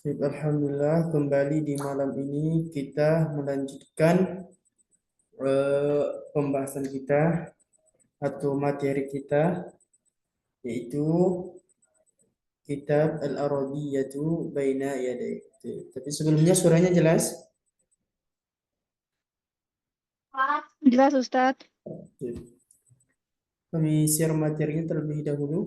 Baik, Alhamdulillah kembali di malam ini kita melanjutkan eh, pembahasan kita atau materi kita yaitu kitab Al-Arabiyyatu Baina Yaday. Tapi sebelumnya suaranya jelas? Jelas, Ustadz. Kami share materinya terlebih dahulu.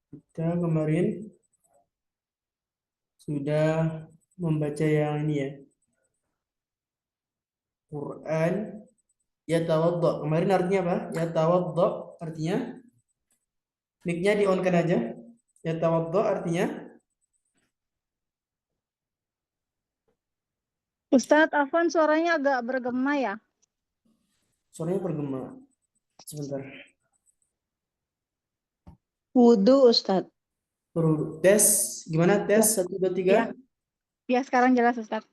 Kita kemarin sudah membaca yang ini ya, Quran yatawaddo. Kemarin artinya apa? Yatawaddo artinya mic-nya di-on-kan aja. Yatawaddo artinya Ustadz, Afwan suaranya agak bergema ya. suaranya bergema. Sebentar. Wudhu, Ustadz. Tes, gimana tes? Ya. 1, 2, 3. Ya, ya sekarang jelas, Ustadz.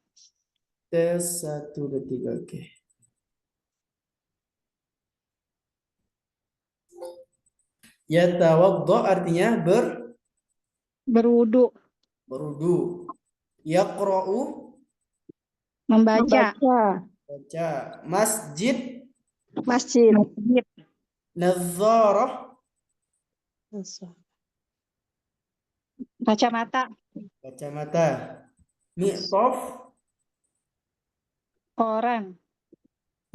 Tes 1, 2, 3. Oke. Yatawaddo artinya Berwudu, berwudu. Yaqra'u membaca, baca. Masjid Masjid. masjid, nazarah kacamata, kacamata. Mi'taf. koran,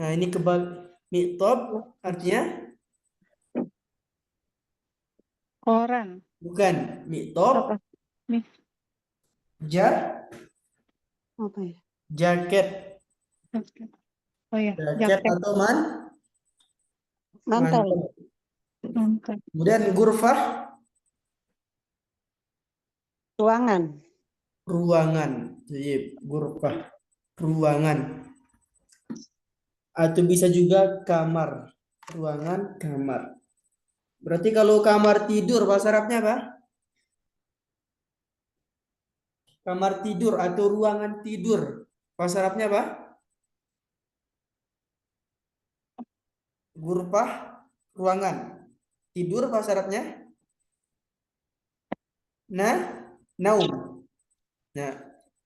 Nah, ini kebal mi'taf artinya koran. bukan mi'taf Apa? Nih, Apa ya? jaket. oh ya, Jaket jaket, atau Mantel. mantap. Kemudian gurfah Ruangan. ruangan. Jadi gurfah ruangan. Atau bisa juga kamar. Ruangan, kamar. Berarti kalau kamar tidur bahasa Arabnya apa? Kamar tidur atau ruangan tidur bahasa Arabnya apa? Gurfah ruangan. Tidur bahasa Arabnya? Naum. Nah,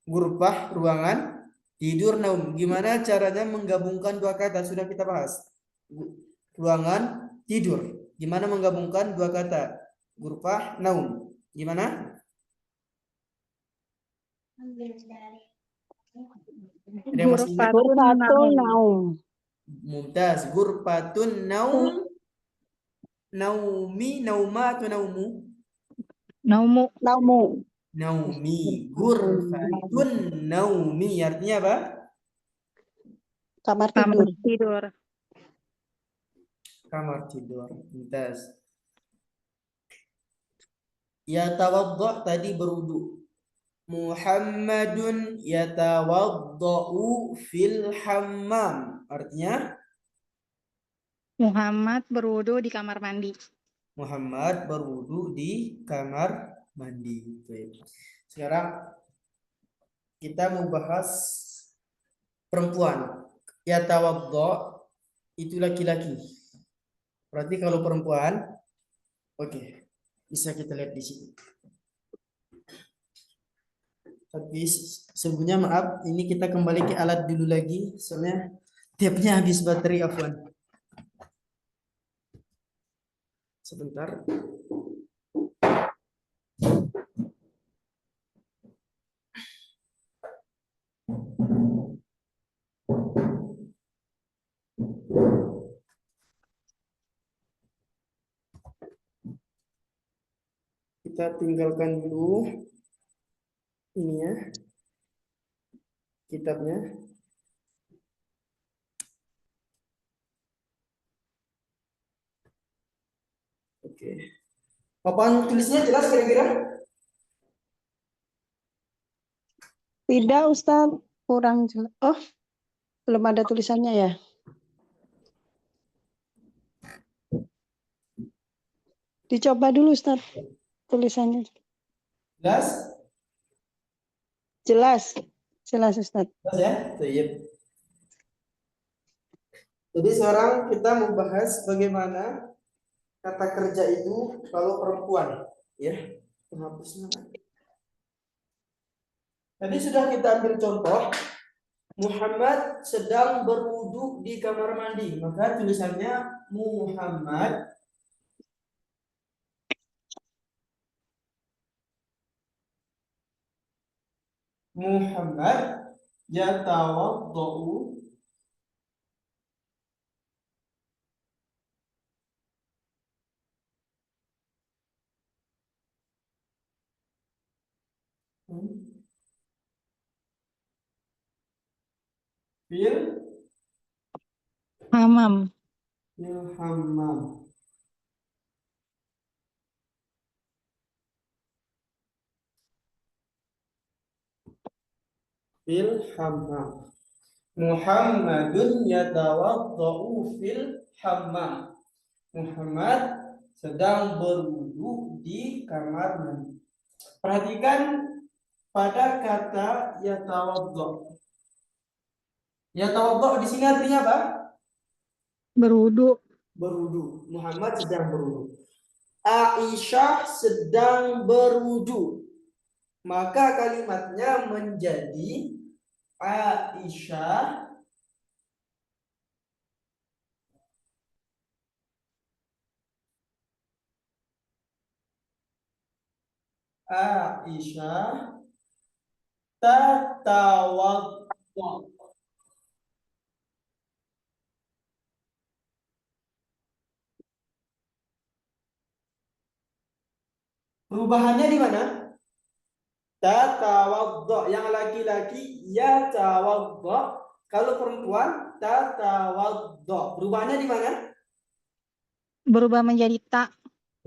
gurfah ruangan, tidur naum. Gimana caranya menggabungkan dua kata? Sudah kita bahas. Ruangan, tidur. Gimana menggabungkan dua kata? Gurfah, naum. Gimana? Ada yang masih ingat? Gurfatun naum. Mumtaz. Gurfatun naum. Naumi, nauma atau naumu? Naumu, Naumu. Naumi. Gurfatun naumi. Artinya apa? Kamar kamar tidur. tidur. Kamar tidur. Mumtaz. Yatawaddo tadi berwudu. Muhammadun yatawaddau fil hammam. Artinya Muhammad berwudu di kamar mandi. Muhammad berwudu di kamar mandi. Baik. Sekarang kita mau bahas perempuan. Yatawaddo itu laki-laki. Berarti kalau perempuan, oke, bisa kita lihat di sini. Tapi sebelumnya maaf, ini kita kembali ke alat dulu lagi, soalnya tiapnya habis baterai, afwan. Sebentar. Kita tinggalkan dulu ini ya, kitabnya. Oke. Papan tulisnya jelas kira-kira? Tidak, Ustaz. Kurang jelas. Oh, belum ada tulisannya ya? Dicoba dulu, Ustaz. Tulisannya. Jelas? Jelas. Jelas, Ustaz. Jelas ya? Baik. Jadi sekarang kita membahas bagaimana kata kerja itu kalau perempuan, ya. Penghapusnya. Tadi sudah kita ambil contoh, Muhammad sedang berwudu di kamar mandi, maka tulisannya Muhammad yatawaddau fil Hamam. hammam. Fil hammam. Muhammadun yatawaddau fil hammam. Muhammad sedang berwudu di kamar mandi. Perhatikan pada kata yatawaddau. Yatawaddau di sini artinya apa? Berwudu. Berwudu. Muhammad sedang berwudu. Aisyah sedang berwudu. Maka kalimatnya menjadi Aisyah tatawadda. Perubahannya di mana? Tatawadda. Yang laki-laki yatawadda. Kalau perempuan tatawadda. Perubahannya di mana? Berubah menjadi ta.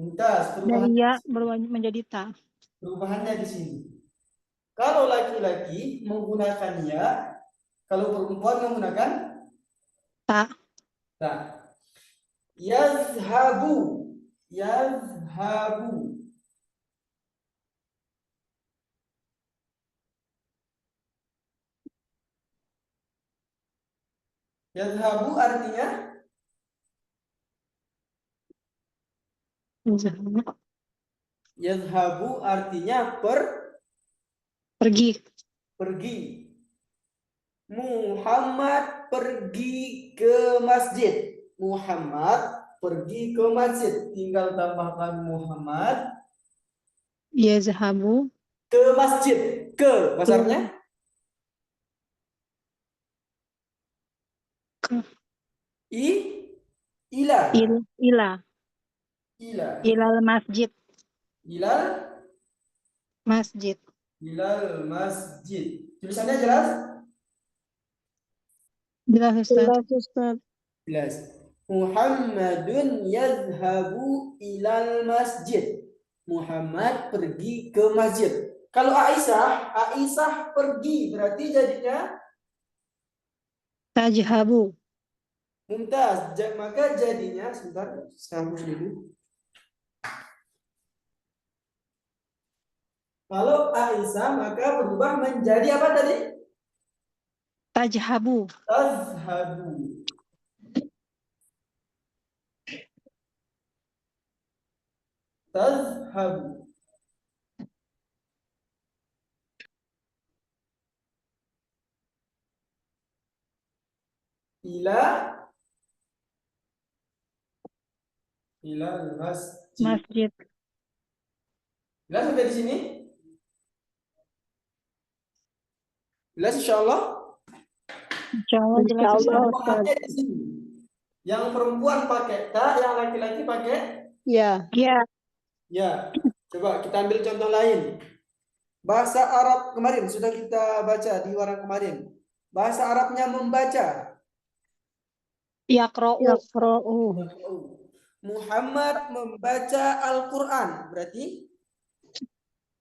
Tuntas. Dari ya berubah menjadi ta. Perubahannya di sini. Kalau laki-laki menggunakan ya, kalau perempuan menggunakan Ta. ta. Yazhabu. Yazhabu. Yazhabu artinya yazhabu artinya Pergi. pergi. Muhammad pergi ke masjid. Muhammad pergi ke masjid. Tinggal tambahkan Muhammad Yazhabu. ke masjid. Ke bahasanya i ila Ila. ila Ilal masjid. ilal Masjid. ilal masjid. Tulisannya jelas? Jelas, Ustaz. Jelas, Ustaz. Jelas. Muhammadun yazhabu ilal masjid. Muhammad pergi ke masjid. Kalau Aisyah pergi, berarti jadinya Tajhabu. Mumtaz. Maka jadinya sebentar, saya hapus dulu. Kalau Aisyah maka berubah menjadi apa tadi? Tajhabu. Tazhabu. Tazhabu. Ila masjid. Masjid. Jelas sampai di sini? Jelas insyaallah? Insyaallah jelas, Insya Allah, Ustaz. Ustaz. Perubahannya di sini. Yang perempuan pakai ta, yang laki-laki pakai Ya. Ya. ya. Coba kita ambil contoh lain. Bahasa Arab kemarin sudah kita baca di warang kemarin. Bahasa Arabnya membaca. Yaqra'u. Yaqra'u. Muhammad membaca Al-Quran. Berarti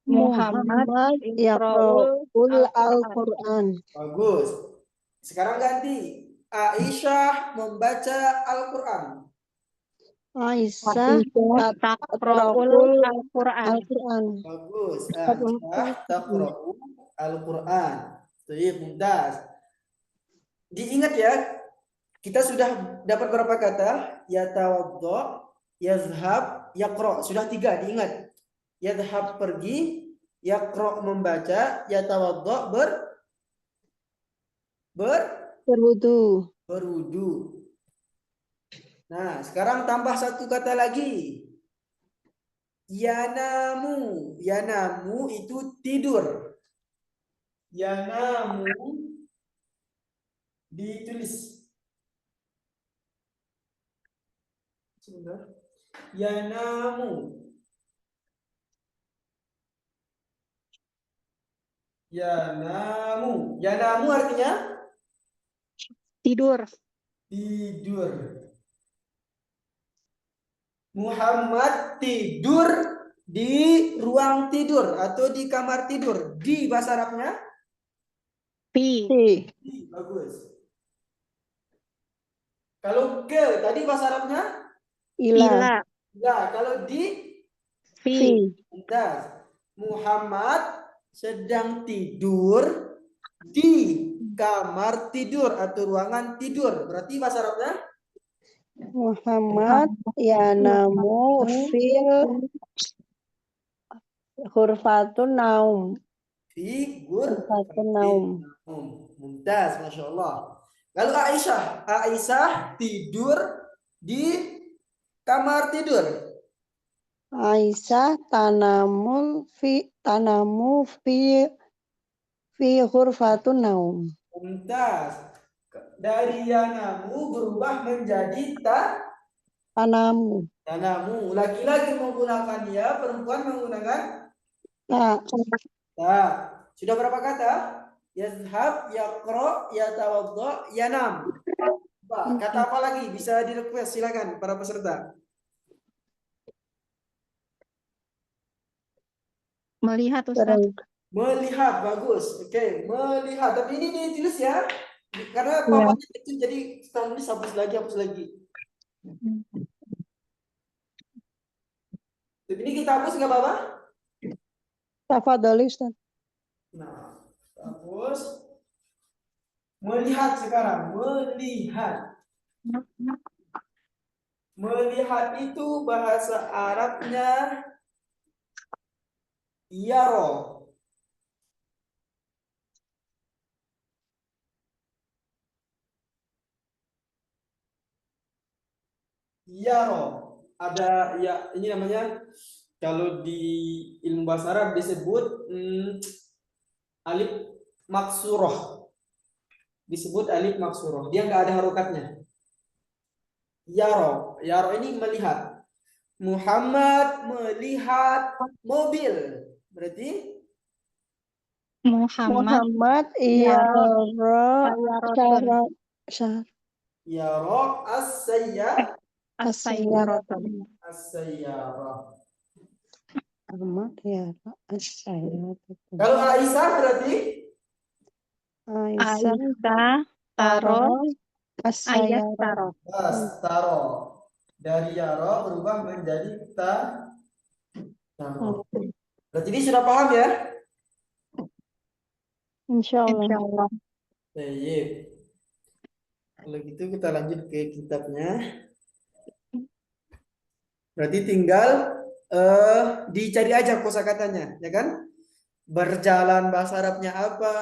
Muhammad yaqra'ul Al-Qur'an. Al-Qur'an. Bagus. Sekarang ganti. Aisyah membaca Al-Quran. Aisyah Taqra'ul Al-Qur'an. Al-Qur'an. Bagus. Aisyah taqra'u Al-Quran. Baik, mumtaz. Diingat ya, kita sudah dapat berapa kata? Yatawaddo, yazhab, yaqra. Sudah 3, diingat. Yazhab pergi, yaqra membaca, yatawaddo Berwudu. berwudu. Nah, sekarang tambah 1 kata lagi. Yanamu. Yanamu itu tidur. Yanamu ditulis. Sebentar. Yanamu. Yanamu. Yanamu artinya Tidur. tidur. Muhammad tidur di ruang tidur atau di kamar tidur. Di bahasa Arabnya? Fi. Bagus. Kalau ke tadi bahasa Arabnya? Ila. Ya, kalau di Fi. Mumtaz. Muhammad sedang tidur di kamar tidur atau ruangan tidur. Berarti bahasa Arabnya? Muhammad yanamu fil hurfatun naum. Hurfatun naum. Mumtaz, Masya Allah. Lalu Aisyah tidur di kamar tidur. Aisyah tanamu fi hurfatun naum. Mumtaz. Dari yanamu berubah menjadi Tanamu. tanamu. Laki-laki menggunakan ya, perempuan menggunakan Tak. ta. Sudah berapa kata? Yazhab, yaqra, yatawadda, yanam. Kata apa lagi? Bisa di request, silakan para peserta. Melihat, Ustaz. Melihat, bagus. Oke, melihat. Tapi ini ditulis ya. Karena papannya kecil, jadi setelah ini hapus lagi. Tapi ini kita hapus nggak apa-apa? Tafadhali Ustaz. Nah, hapus. Melihat sekarang. Melihat itu bahasa Arabnya yaro. Yaro. Ada ya, ini namanya kalau di ilmu bahasa Arab disebut alif maksuroh. Disebut alif maksuroh. Dia nggak ada harokatnya. Yaro. Yaro ini melihat. Muhammad melihat mobil. Berarti Muhammad yara yaro as-sayyarah. As-sayyaratun. As-sayyarah. Muhammad yara as-sayyarah. Kalau Aisyah berarti Aisyah Taro. Ayat as-sayyarah. taro. taro. Dari yaro berubah menjadi taro. Berarti ini sudah paham ya? Insyaallah. Baik. Kalau gitu kita lanjut ke kitabnya. Berarti tinggal dicari aja kosakatanya, ya kan? Berjalan bahasa Arabnya apa?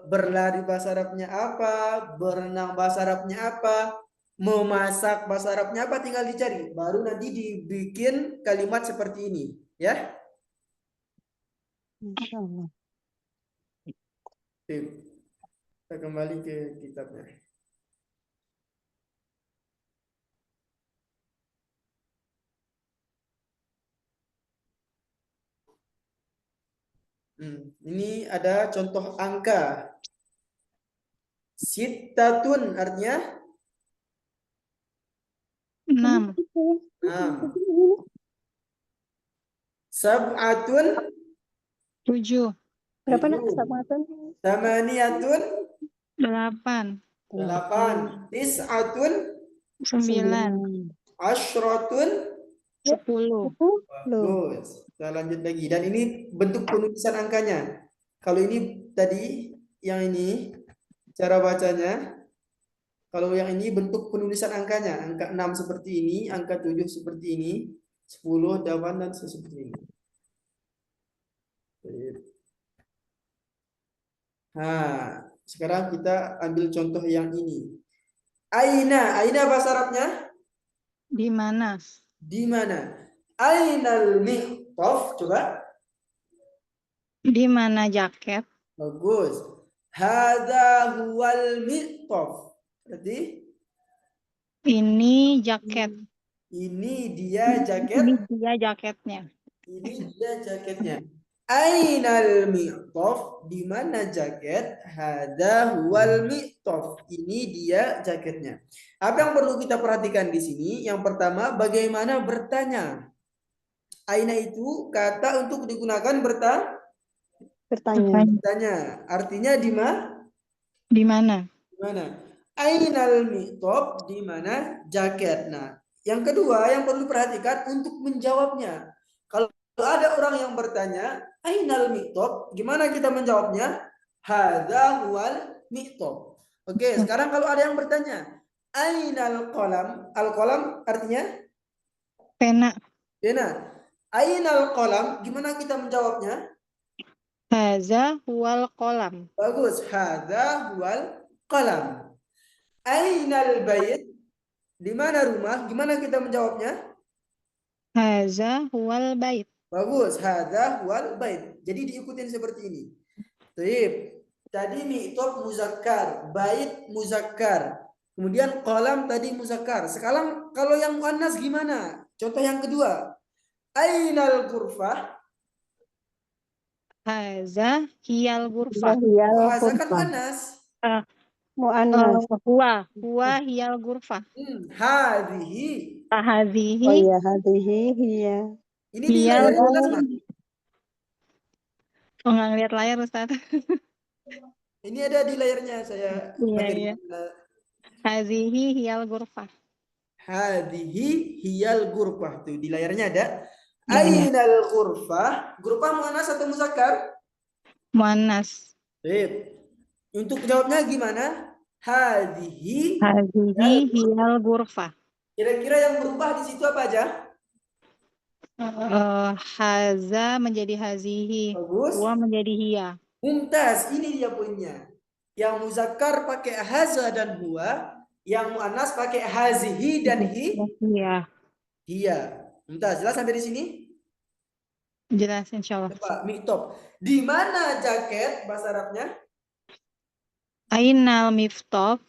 Berlari bahasa Arabnya apa? Berenang bahasa Arabnya apa? Memasak bahasa Arabnya apa? Tinggal dicari. Baru nanti dibikin kalimat seperti ini, ya? Insyaallah. Kita kembali ke kitabnya. Ini ada contoh angka. Sittatun artinya 6. 6. Sab'atun 7, Berapa nak? 7. Sab'atun? Tamaniyatun 8, 8. Tis'atun 9, asyratun 10. bagus. Kita lanjut lagi. Dan ini bentuk penulisan angkanya. Kalau ini tadi, yang ini cara bacanya. Kalau yang ini bentuk penulisan angkanya. Angka 6 seperti ini, angka 7 seperti ini, 10, 8, dan seperti ini. Nah, sekarang kita ambil contoh yang ini. Aina bahasa Arabnya? Di mana? Di mana? Ainal mi'taf, coba. Di mana jaket? Bagus. Hadza huwal mi'taf. Berarti Ini jaket. ini dia Ini jaket. dia jaketnya. Ini dia jaketnya. Ainal mi'taf, di mana jaket? Hadza huwal mi'taf. Ini dia jaketnya. Apa yang perlu kita perhatikan di sini? Yang pertama, bagaimana bertanya. Aina itu kata untuk digunakan Bertanya. bertanya. Artinya di mana? Di mana? Di mana? Ainal mi'taf, di mana jaket. Nah, yang kedua yang perlu perhatikan untuk menjawabnya. Kalau ada orang yang bertanya, Ainal mi'taf, gimana kita menjawabnya? Hadza huwal mi'taf. Oke, sekarang kalau ada yang bertanya, Ainal qalam? Al-qalam artinya Pena. pena. Ainal qalam, gimana kita menjawabnya? Haza huwal kolam. Bagus, hadza huwal qalam. Ainal bait? Di mana rumah? Gimana kita menjawabnya? Haza huwal bait. Bagus, hadza huwal bait. Jadi diikutin seperti ini. Baik. Tadi mi'taf muzakkar, bait muzakkar. Kemudian qalam tadi muzakkar. Sekarang kalau yang muannas gimana? Contoh yang kedua. Ainal ghurfah? Haza hiyal gurfah. Wahiyal Bahasa kan ghurfah. muannas. Mu'annas. Huwa hiyal gurfah. Hadhihi. Oh Hazihi iya, hadhihi hiya. Ini di hiyal layar jelas, Mak? Oh, nggak ngeliat layar Ustaz. Ini ada di layarnya saya Iya, baca di iya. mana. Hazihi hiyal gurfah. Hadhihi hiyal ghurfah. Tuh di layarnya ada. Iya, iya. Ainal ghurfah? Ghurfah muannas atau muzakkar? Muannas. Sip. Untuk jawabnya gimana? Hadhihi. Hazihi hiyal gurfah. Kira-kira yang berubah di situ apa aja? Haza menjadi hazihi. Bagus. Huwa menjadi hiya. Mumtaz. Ini dia poinnya. Yang muzakkar pakai haza dan huwa. Yang muannas pakai hazihi dan Iya. hiya. Mumtaz. Jelas sampai di sini? Jelas insyaallah. Coba mi'taf. Di mana jaket bahasa Arabnya? Ainal miftah.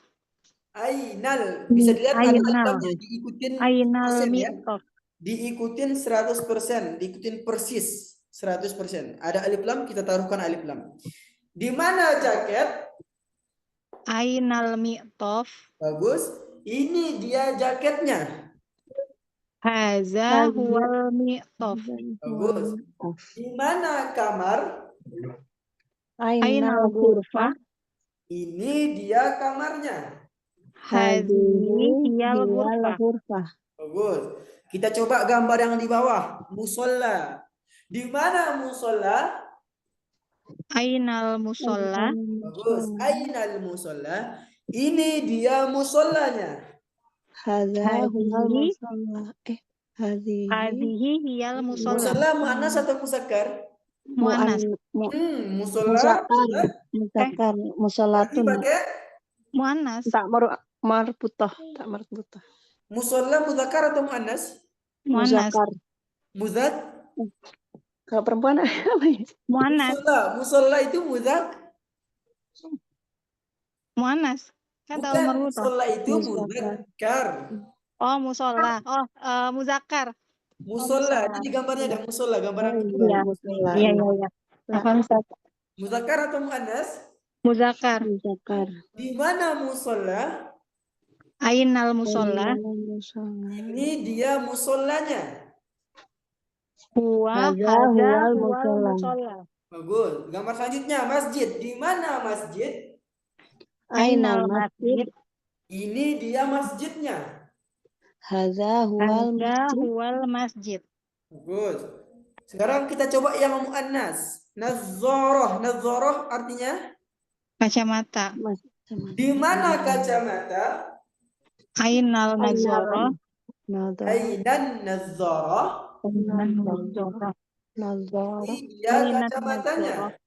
Ainal. Bisa dilihat ada Ainal. alifnya. Diikutin Ainal persen ya. miftah. Diikutin 100%. Diikutin persis 100%. Ada alif lam, kita taruhkan alif lam. Di mana jaket? Ainal mi'taf. Bagus. Ini dia jaketnya. Haza huwal mi'taf. Bagus. Di mana kamar? Ainal ghurfah. Ini dia kamarnya. Hazihi hiyal ghurfah. Bagus. Kita coba gambar yang di bawah. Musolla. Di mana musolla? Ainal musolla. Bagus. Ainal musolla. Ini dia musollanya. Hadza huwal Hadhihi. musalla. Hadhihi. Hazihi hiyal musolla. Musolla muannas atau muzakkar? Muannas. Musolla Muzakkar. berarti Musallatun. pakai Muannas. Tak marbutoh. Tak marbutoh. musolla muzakkar atau muannas? Muannas. Muzakkar. Muzak? Kalau perempuan apa ya? Muannas. Musolla itu Muannas. Kan tahu bukan, marbutoh. musolla itu Muzakkar. muzakkar. Oh, musolla. Oh, muzakkar. Musolla, ini gambarnya ada musolla, gambaran kedua. Iya. Musalla. Iya, iya, iya. Paham, Ustaz. Muzakkar atau muannas? Muzakkar. Muzakkar. Di mana musolla? Ainal musolla. Musalla. Ini dia musollanya. Hadza hadza huwal huwal musolla. musolla. Bagus. Gambar selanjutnya masjid. Di mana masjid? Ainal Ainal masjid. masjid. Ini dia masjidnya. Hadza huwal Hadza masjid. huwal masjid. Bagus. Sekarang kita coba yang muannas. Nazzarah. Nazzarah artinya Kacamata. di mana kacamata? Ainal nazara. Nazara. Ainan nazzarah. Ainan nazara. Nazara. Ini dia Ainan kacamatanya. nazara.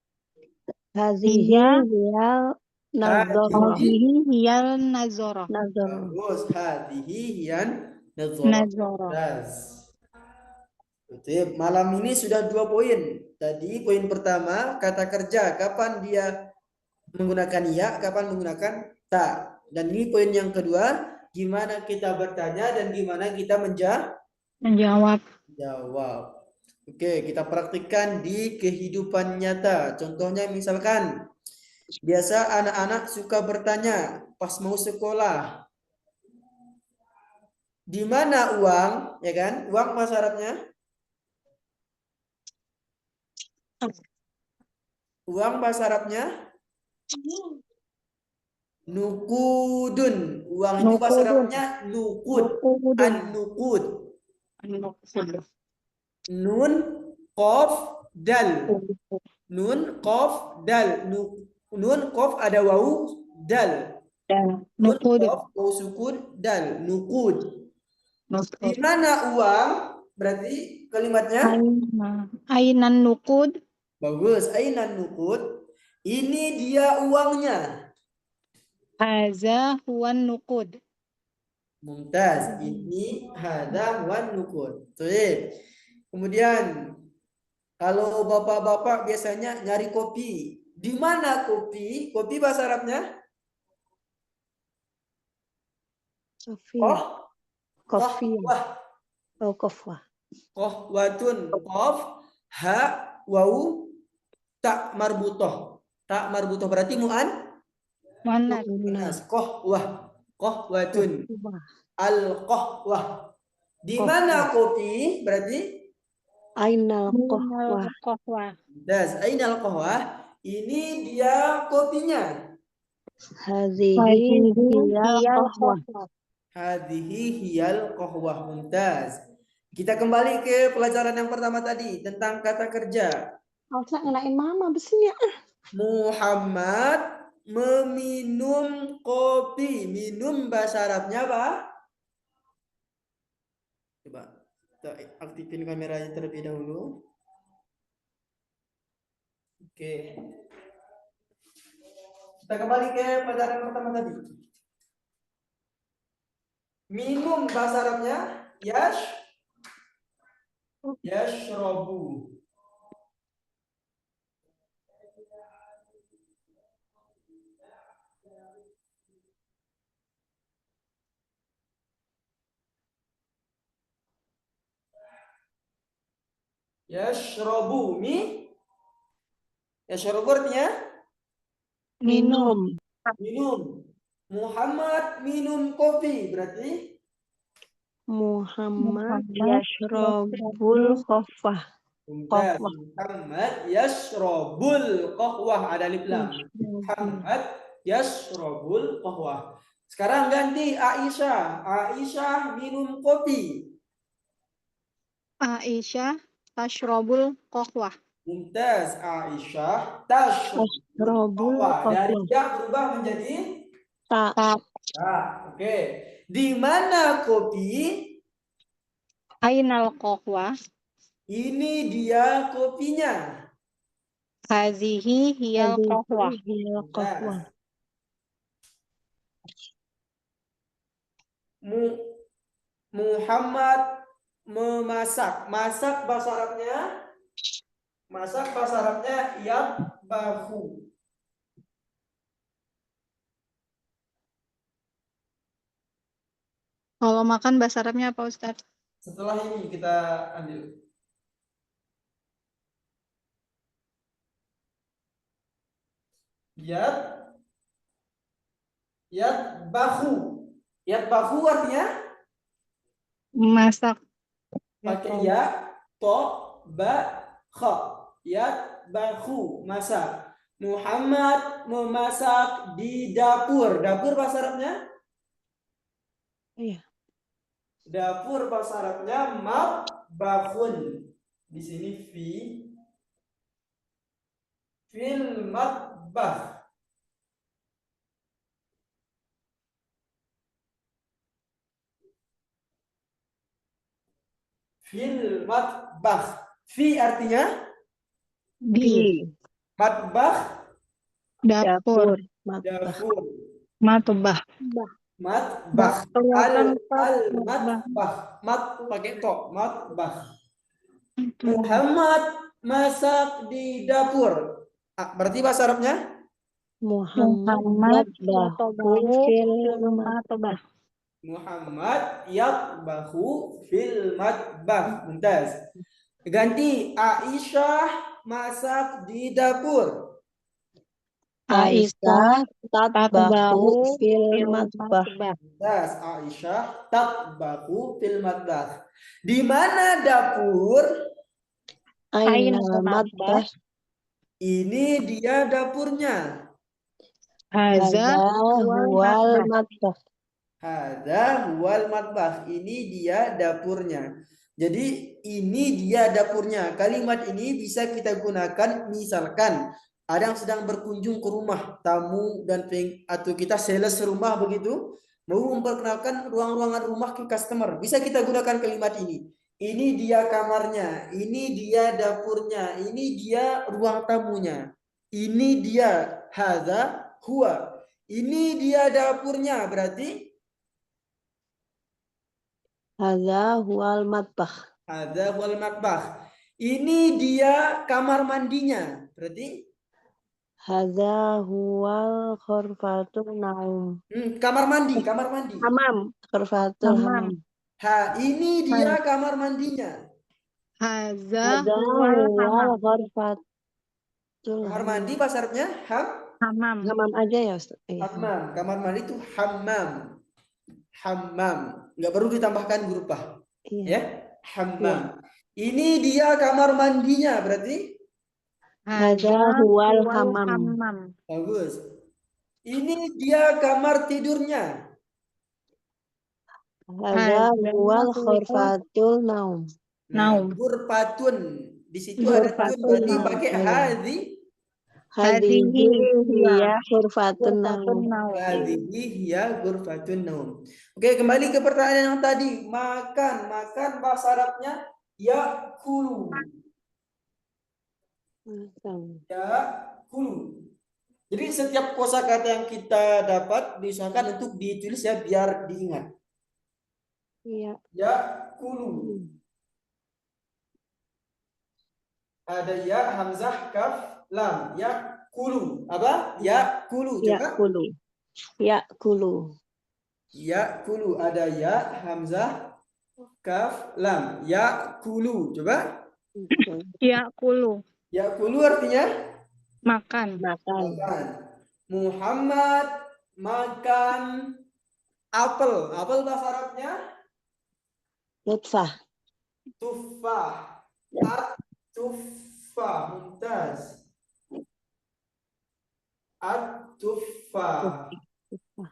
Hazihi Iya. hiyal nazara. Hadihi hiyal nazara. Nazara. Bagus. Hadihi hiyan nazzarah. Nazara. Das. Betul. Malam ini sudah 2 poin. Tadi poin pertama kata kerja. Kapan dia menggunakan ya, kapan menggunakan ta. Dan ini poin yang kedua, gimana kita bertanya dan gimana kita Menjawab. menjawab. Oke, kita praktikkan di kehidupan nyata. Contohnya misalkan, biasa anak-anak suka bertanya pas mau sekolah. Di mana uang, ya kan? Uang bahasa Arabnya? Uang bahasa Arabnya? Nukudun. Uang itu bahasa Nukudun. Arabnya nukud. Nukudun. An-nukud. Nukudun. Nun, kof, dal. Nun, kof, dal. Nun, kof ada wawu, dal. Dan Nun, nukud. kof, wawu sukun, dal. Nukud. Di Nukud. mana uang? Berarti kalimatnya? Ainan nukud. Bagus. Ainan nukud. Ini dia uangnya. Haza huwan nukud. Mumtaz. Ini hada wan nukud. Baik. Kemudian kalau bapak-bapak biasanya nyari kopi. Di mana kopi? Kopi bahasa Arabnya? Sofia. Kofia. Kohwah. Oh, kofwa. Kohwatun. Kof. Ha. Wawu. Tak marbutoh. Tak marbutoh berarti Muannas. muannas. Kohwah. Kohwatun. Al-kohwah. Di Kohwah. mana kopi? Berarti? Ainal kohwa. Kohwa. Das. Ainal kohwah. Ini dia kopinya. Hazihi hiyal kohwa. Hadhihi hiyal kohwah. Mumtaz. Kita kembali ke pelajaran yang pertama tadi tentang kata kerja. Alsa ngelain mama besinya. Muhammad meminum kopi. Minum bahasa Arabnya apa? Coba kita aktifin kameranya terlebih dahulu. Oke. Kita kembali ke pelajaran pertama tadi. Minum bahasa Arabnya yashrobu. Yashrobu. Yashrobu artinya Minum. minum. Muhammad minum kopi. Berarti Muhammad yashrobul khofwah. Mumtaz. Muhammad yashrobul qahwah. Ada alif lam. Muhammad yashrobul qahwah. Sekarang ganti Aisyah. Aisyah minum kopi. Aisyah tashrobul kohwa. Mumtaz. Aisyah tashrobul qahwah. Dari ya berubah menjadi Tak. Oke. Di mana kopi? Ainal kohwa. Ini dia kopinya. Hazihi hiyal kohwa. Hiyal kohwa. Muhammad memasak. Masak bahasa Arabnya? Masak bahasa Arabnya yatbahu. Kalau makan bahasa Arabnya apa Ustadz? Setelah ini kita ambil. Yatbahu. Yatbahu artinya? Masak. Pakai ya, to, yatbahu, masak. Muhammad memasak di dapur. Dapur bahasa Arabnya? Iya. Dapur bahasa Arabnya matbahun. Di sini fil matbah. Fil matbah. Fi artinya Di matbah, dapur. Matbah. dapur. Matbah. Matbah. Kelihatan Matbah. Mat pakai to. Matbah. Muhammad masak di dapur. Berarti bahasa Arabnya? Muhammad yatbahu fil matbah. Muhammad yatbahu fil matbah. Mumtaz. Ganti Aisyah masak di dapur. Aisyah tatbahu fil matbah. Mumtaz. Aisyah tatbahu fil matbah. Di mana dapur? Aina matbah. Ini dia dapurnya. Haza huwal matbah. Hada huwal matbah. Ini dia dapurnya. Jadi ini dia dapurnya. Kalimat ini bisa kita gunakan misalkan ada yang sedang berkunjung ke rumah tamu dan atau kita sales rumah begitu, mau memperkenalkan ruang-ruangan rumah ke customer. Bisa kita gunakan kalimat ini. Ini dia kamarnya, ini dia dapurnya, ini dia ruang tamunya. Ini dia hadza huwa. Ini dia dapurnya, berarti Hadza huwal matbah. ada wal matbah. Ini dia kamar mandinya. Berarti Hadza huwal ghurfatul naum. kamar mandi, kamar mandi. Hamam. Ghurfatul hamam. Ini dia kamar mandinya. Haza Hadza huwal huwal hamam. ghurfatul Kamar mandi bahasa Arabnya Hamam. hamam aja ya Ustaz. Iya. hammam. Kamar mandi itu hammam. Hammam. Nggak perlu ditambahkan huruf bah. Iya. Ya, hammam. Ini dia kamar mandinya, berarti Hadza huwal hamam. bagus. Ini dia kamar tidurnya. Hadza huwal ghurfatul naum. Naum. Ghurfatun. Di situ ada tun, berarti pakai hadhi. Hadhihi hiya ghurfatun naum. Hadhihi hiya ghurfatun naum. Oke, kembali ke pertanyaan yang tadi. Makan. Makan bahasa Arabnya yakulu. Yakulu. Jadi setiap kosakata yang kita dapat diusahakan untuk ditulis ya biar diingat. Iya. Yakulu. Ada ya, hamzah, kaf, lam. Yakulu. Apa? Yakulu. Coba. Yakulu. Yakulu. Yakulu. Ada ya, hamzah, kaf, lam. Yakulu. Coba. Yakulu. Yakulu artinya Makan. Makan. makan. Muhammad makan apel. Apel bahasa Arabnya Nutfah. tufah. At-tufah. Mumtaz. At-tufah.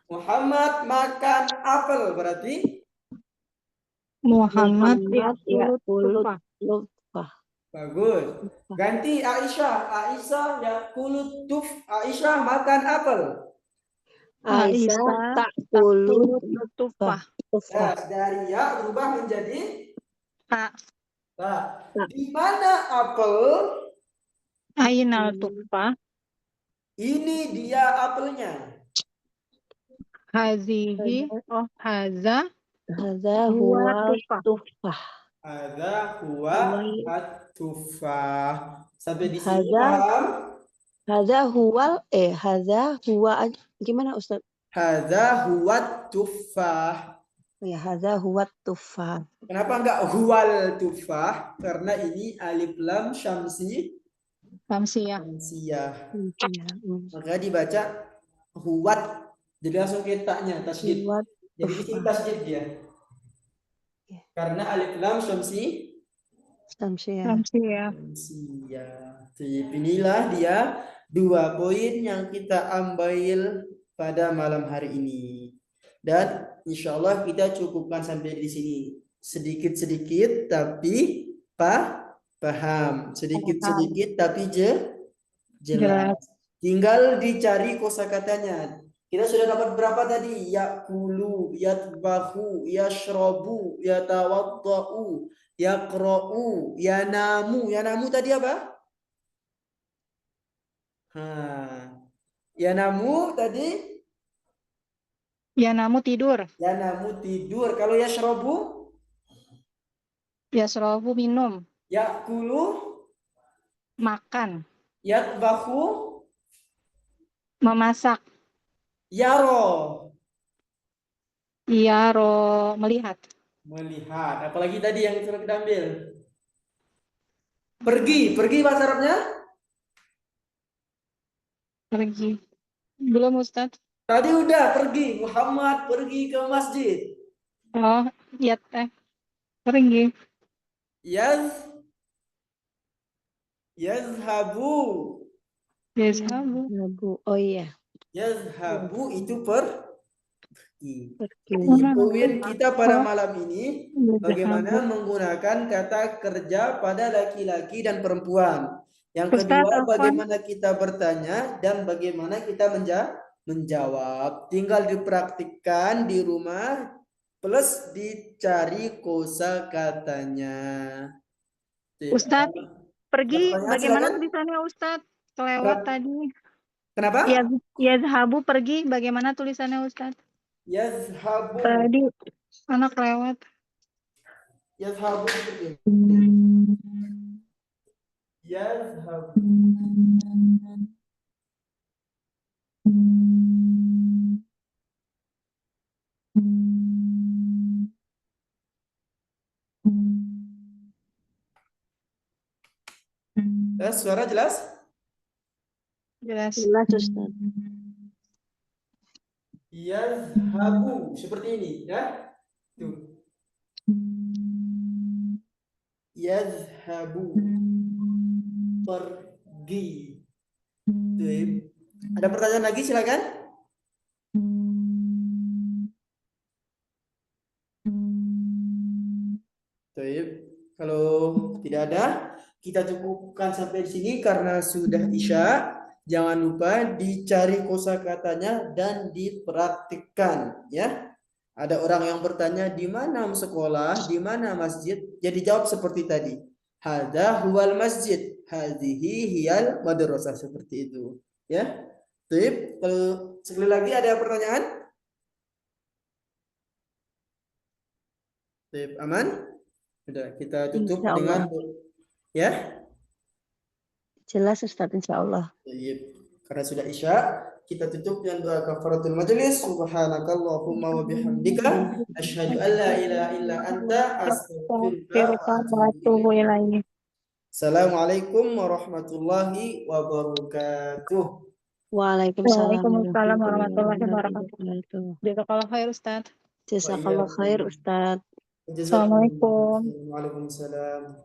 Muhammad makan apel berarti Muhammad yakulu yakulu. nutfah. bagus. Ganti Aisyah. Aisyah yakulu tuf. Aisyah makan apel. Aisyah takulu tufah. nutfah. Dari ya berubah menjadi Ta. nah, di mana apel? Ainal tufah. Ini dia apelnya. Hazihi. Oh, haza. Hadza Huwa huwa tufah. tufah. Ada huwa at-tufah. Sampai di sini Hadza paham? hadza huwa gimana Ustaz? Hadza huwa tufah. Ya hadza huwa tufah. Kenapa enggak huwal tufah? Karena ini alif lam syamsi Samsiyah. syamsiyah. Iya. Maka dibaca huwat. Jadi langsung ketaknya tasydid. Huwa Jadi di sini tufah. tasydid dia. Karena alif lam syamsi Samsiah. Samsiah. Lansia. Inilah dia 2 poin yang kita ambil pada malam hari ini. Dan insya Allah kita cukupkan sampai di sini. Sedikit-sedikit tapi paham. Sedikit-sedikit tapi jelas. Tinggal dicari kosakatanya. Kita sudah dapat berapa tadi? Yakulu, yatbahu, yashrobu, yatawaddau, yaqra'u, yanamu. Yanamu tadi apa? Yanamu tadi? Yanamu tidur. Yanamu tidur. Kalau yashrobu? Yasrobu minum. Yakulu? Makan. Yatbahu? Memasak. Yaro? Yaro melihat. Melihat. Apalagi tadi yang sudah kita ambil? Pergi. Pergi bahasa Arabnya? Pergi. Belum Ustadz. Tadi udah pergi. Muhammad pergi ke masjid. Oh, pergi. Yazhabu. Yazhabu. Yazhabu. Oh iya. Yazhabu itu pergi. Pergi. Jadi poin kita pada Oh. malam ini bagaimana menggunakan kata kerja pada laki-laki dan perempuan. Yang Ustadz, kedua, Afwan. bagaimana kita bertanya dan bagaimana kita menjawab. Tinggal dipraktikkan di rumah plus dicari kosakatanya. Ustadz, pergi Pertanyaan, bagaimana silakan. tulisannya Ustadz? Kelewat tadi. Kenapa? Yazhabu pergi bagaimana tulisannya Ustadz? Yazhabu. Tadi anak lewat. Yazhabu seperti ini. Yazhabu. Suara jelas? Jelas. Jelas Ustaz. Yazhabu seperti ini ya. Tuh. Yazhabu pergi. Tuh. Ada pertanyaan lagi silakan. Tuh. Kalau tidak ada, kita cukupkan sampai di sini karena sudah Isya. Jangan lupa dicari kosakatanya dan dipraktikkan ya. Ada orang yang bertanya di mana sekolah, di mana masjid? Jadi jawab seperti tadi. Hadza huwal masjid, hadhihi hiyal madrasah, seperti itu. Ya. Baik, kalau sekali lagi ada pertanyaan? Baik, aman? Sudah, kita tutup Insya Allah. dengan ya. Jelas Ustaz, insya Allah. Baik. Karena sudah Isya, kita tutup dengan doa kafaratul majelis. Subhanakallahumma wa bihamdika asyhadu an la ilaha illa anta astaghfiruka wa atubu ilaik. Assalamualaikum warahmatullahi wabarakatuh. Waalaikumsalam Waalaikumsalam warahmatullahi wabarakatuh. wabarakatuh. Jazakallah khair Ustadz. Jazakallah khair Ustaz. Assalamualaikum. Waalaikumsalam.